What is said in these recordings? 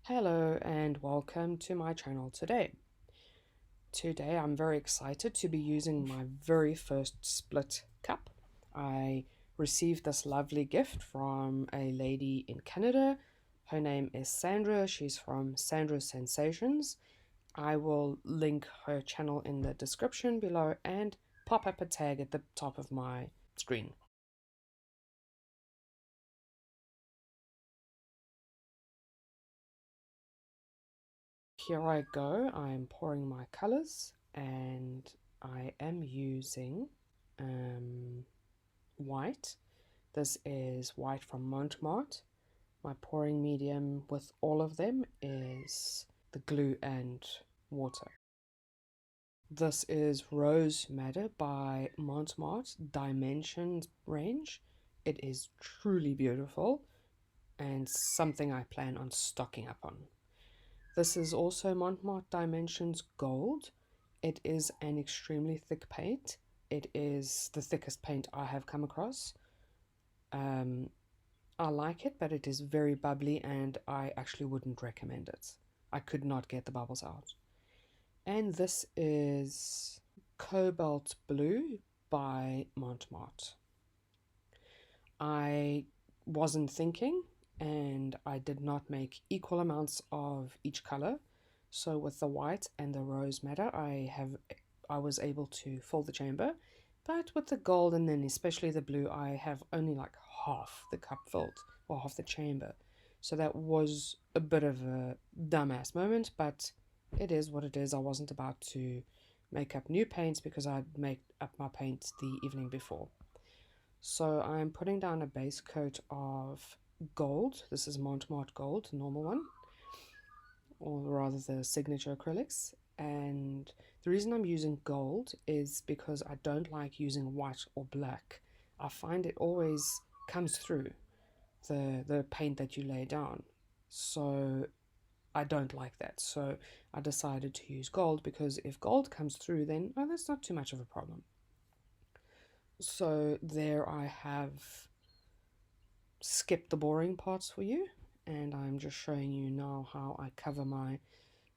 Hello and welcome to my channel today. Today I'm very excited to be using my very first split cup. I received this lovely gift from a lady in Canada. Her name is Sandra. She's from Sandra Sensations. I will link her channel in the description below and pop up a tag at the top of my screen. Here I go. I'm pouring my colors and I am using white. This is white from Mont Marte. My pouring medium with all of them is the glue and water. This is Rose Madder by Mont Marte Dimensions range. It is truly beautiful and something I plan on stocking up on. This is also Mont Marte Dimensions Gold. It is an extremely thick paint. It is the thickest paint I have come across. I like it, but it is very bubbly and I actually wouldn't recommend it. I could not get the bubbles out. And this is Cobalt Blue by Mont Marte. I wasn't thinking and I did not make equal amounts of each color. So with the white and the rose madder, I was able to fill the chamber. But with the gold and then especially the blue, I have only like half the cup filled, or half the chamber. So that was a bit of a dumbass moment, but it is what it is. I wasn't about to make up new paints because I'd made up my paint the evening before. So I'm putting down a base coat of gold. This is Mont Marte Gold, the normal one, or rather the signature acrylics. And the reason I'm using gold is because I don't like using white or black. I find it always comes through the paint that you lay down. So I don't like that. So I decided to use gold because if gold comes through, then that's not too much of a problem. So there I have skipped the boring parts for you, and I'm just showing you now how I cover my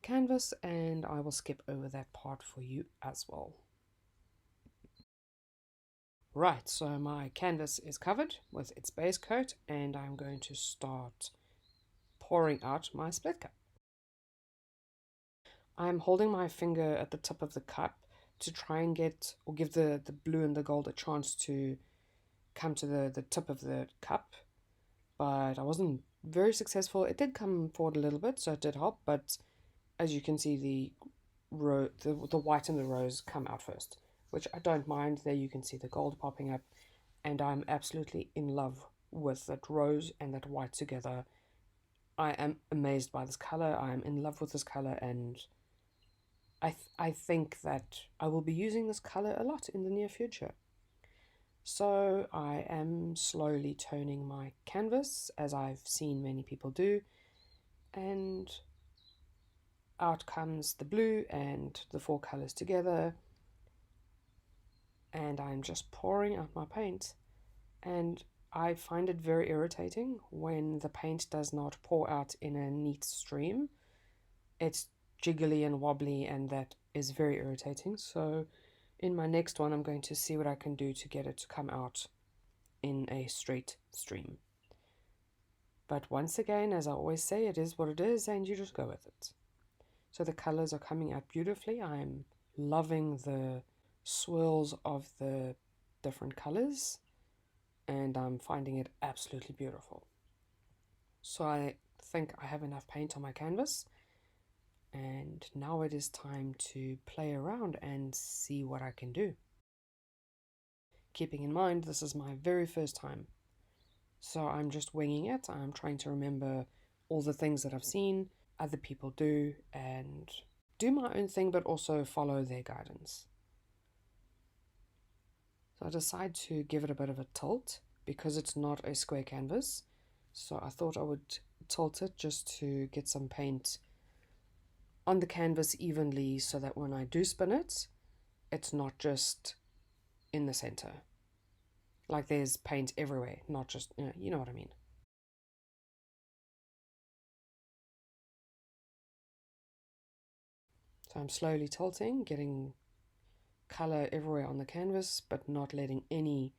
canvas, and I will skip over that part for you as well. Right, so my canvas is covered with its base coat and I'm going to start pouring out my split cup. I'm holding my finger at the tip of the cup to try and get or give the blue and the gold a chance to come to the tip of the cup, but I wasn't very successful. It did come forward a little bit, so it did help, but as you can see, the white and the rose come out first, which I don't mind. There you can see the gold popping up, and I'm absolutely in love with that rose and that white together. I am amazed by this color. I am in love with this color, and I think that I will be using this color a lot in the near future. So I am slowly toning my canvas, as I've seen many people do, and out comes the blue and the four colors together, and I'm just pouring out my paint, and I find it very irritating when the paint does not pour out in a neat stream. It's jiggly and wobbly, and that is very irritating. So in my next one I'm going to see what I can do to get it to come out in a straight stream. But once again, as I always say, it is what it is and you just go with it. So the colors are coming out beautifully. I'm loving the swirls of the different colors and I'm finding it absolutely beautiful. So I think I have enough paint on my canvas, and now it is time to play around and see what I can do. Keeping in mind this is my very first time, so I'm just winging it. I'm trying to remember all the things that I've seen other people do and do my own thing, but also follow their guidance. So I decide to give it a bit of a tilt because it's not a square canvas. So I thought I would tilt it just to get some paint on the canvas evenly so that when I do spin it, it's not just in the center. Like there's paint everywhere, not just, you know what I mean. So I'm slowly tilting, getting color everywhere on the canvas, but not letting any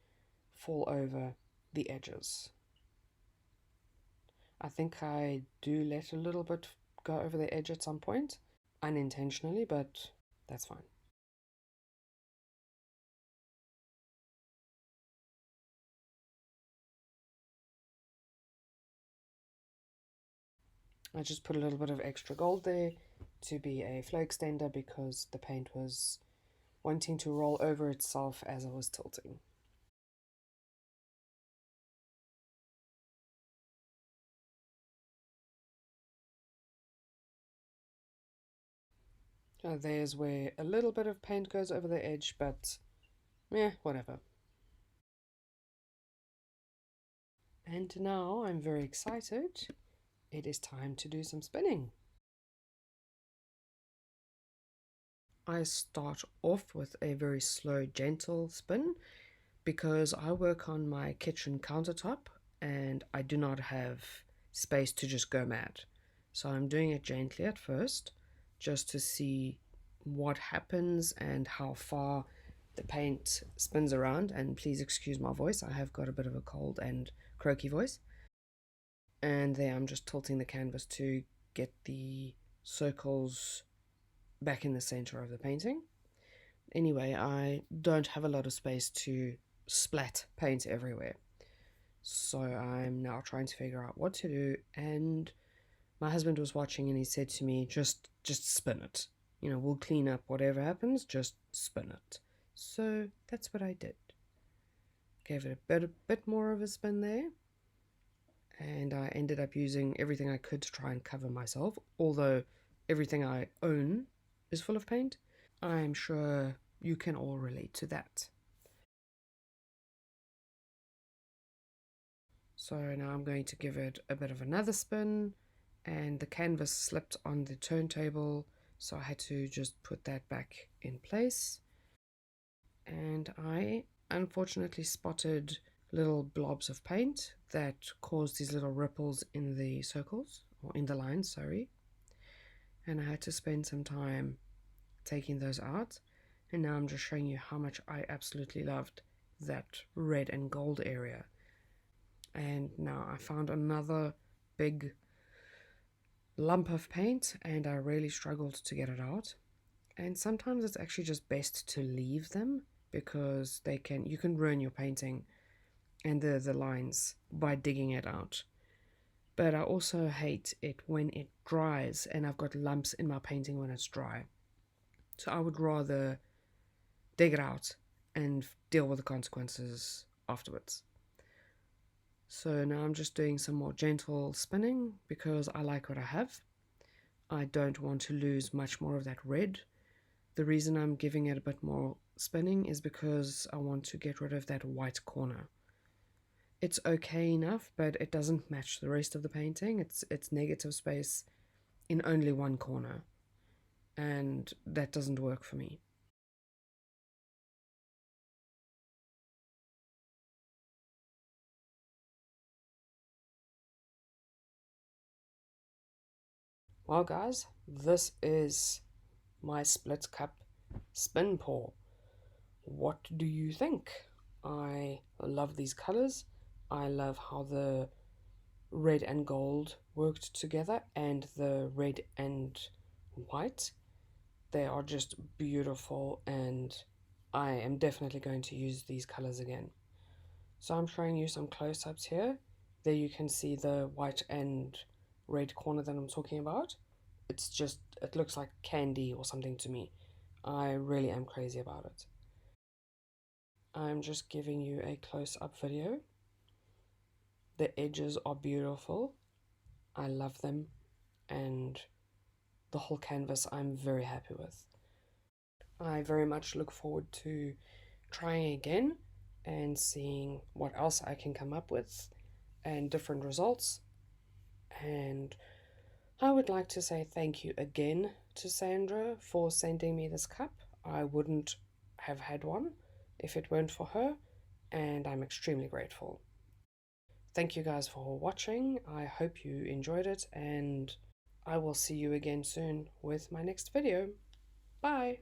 fall over the edges. I think I do let a little bit go over the edge at some point, unintentionally, but that's fine. I just put a little bit of extra gold there to be a flow extender because the paint was wanting to roll over itself as I was tilting. So there's where a little bit of paint goes over the edge, but whatever. And now I'm very excited. It is time to do some spinning. I start off with a very slow, gentle spin because I work on my kitchen countertop and I do not have space to just go mad. So I'm doing it gently at first just to see what happens and how far the paint spins around. And please excuse my voice, I have got a bit of a cold and croaky voice. And there I'm just tilting the canvas to get the circles back in the center of the painting. Anyway, I don't have a lot of space to splat paint everywhere. So I'm now trying to figure out what to do, and my husband was watching and he said to me, just spin it. You know, we'll clean up whatever happens, just spin it. So that's what I did. Gave it a bit more of a spin there, and I ended up using everything I could to try and cover myself, although everything I own is full of paint. I'm sure you can all relate to that. So now I'm going to give it a bit of another spin, and the canvas slipped on the turntable, so I had to just put that back in place. And I unfortunately spotted little blobs of paint that caused these little ripples in the circles, or in the lines, sorry. And I had to spend some time taking those out. And now I'm just showing you how much I absolutely loved that red and gold area. And now I found another big lump of paint and I really struggled to get it out. And sometimes it's actually just best to leave them because you can ruin your painting and the lines by digging it out. But I also hate it when it dries and I've got lumps in my painting when it's dry. So I would rather dig it out and deal with the consequences afterwards. So now I'm just doing some more gentle spinning because I like what I have. I don't want to lose much more of that red. The reason I'm giving it a bit more spinning is because I want to get rid of that white corner. It's okay enough, but it doesn't match the rest of the painting. It's negative space in only one corner, and that doesn't work for me. Well guys, this is my split cup spin pour. What do you think? I love these colors. I love how the red and gold worked together and the red and white. They are just beautiful and I am definitely going to use these colors again. So I'm showing you some close-ups here. There you can see the white and red corner that I'm talking about. It looks like candy or something to me. I really am crazy about it. I'm just giving you a close-up video. The edges are beautiful. I love them, and the whole canvas I'm very happy with. I very much look forward to trying again and seeing what else I can come up with and different results. And I would like to say thank you again to Sandra for sending me this cup. I wouldn't have had one if it weren't for her, and I'm extremely grateful. Thank you guys for watching. I hope you enjoyed it, and I will see you again soon with my next video. Bye.